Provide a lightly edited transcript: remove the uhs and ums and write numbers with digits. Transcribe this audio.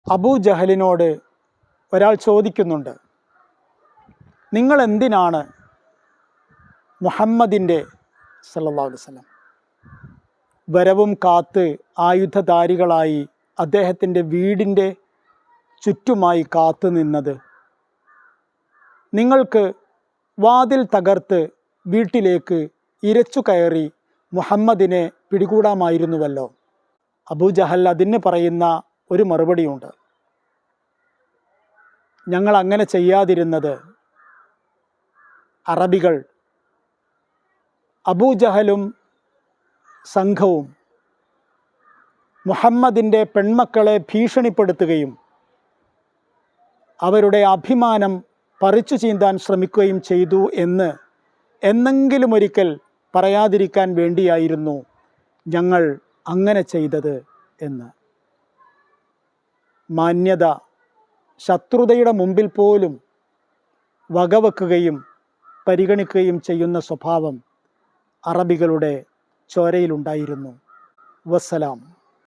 അബൂജഹലിനോട് ഒരാൾ ചോദിക്കുന്നുണ്ട്, നിങ്ങൾ എന്തിനാണ് മുഹമ്മദിൻ്റെ സല്ലല്ലാഹു അലൈഹി വസല്ലം വരവും കാത്ത് ആയുധധാരികളായി അദ്ദേഹത്തിൻ്റെ വീടിൻ്റെ ചുറ്റുമായി കാത്തു നിന്നത്? നിങ്ങൾക്ക് വാതിൽ തകർത്ത് വീട്ടിലേക്ക് ഇരച്ചു കയറി മുഹമ്മദിനെ പിടികൂടാമായിരുന്നുവല്ലോ. അബൂജഹൽ അതിന് പറയുന്ന ഒരു മറുപടിയുണ്ട്. ഞങ്ങൾ അങ്ങനെ ചെയ്യാതിരുന്നത് അറബികൾ അബൂജഹലും സംഘവും മുഹമ്മദിൻ്റെ പെൺമക്കളെ ഭീഷണിപ്പെടുത്തുകയും അവരുടെ അഭിമാനം പറിച്ചു ചീന്താൻ ശ്രമിക്കുകയും ചെയ്തു എന്ന് എന്നെങ്കിലും ഒരിക്കൽ പറയാതിരിക്കാൻ വേണ്ടിയായിരുന്നു ഞങ്ങൾ അങ്ങനെ ചെയ്തത് എന്ന്. മാന്യത ശത്രുതയുടെ മുമ്പിൽ പോലും വകവെക്കുകയും പരിഗണിക്കുകയും ചെയ്യുന്ന സ്വഭാവം അറബികളുടെ ചോരയിലുണ്ടായിരുന്നു. വസ്സലാം.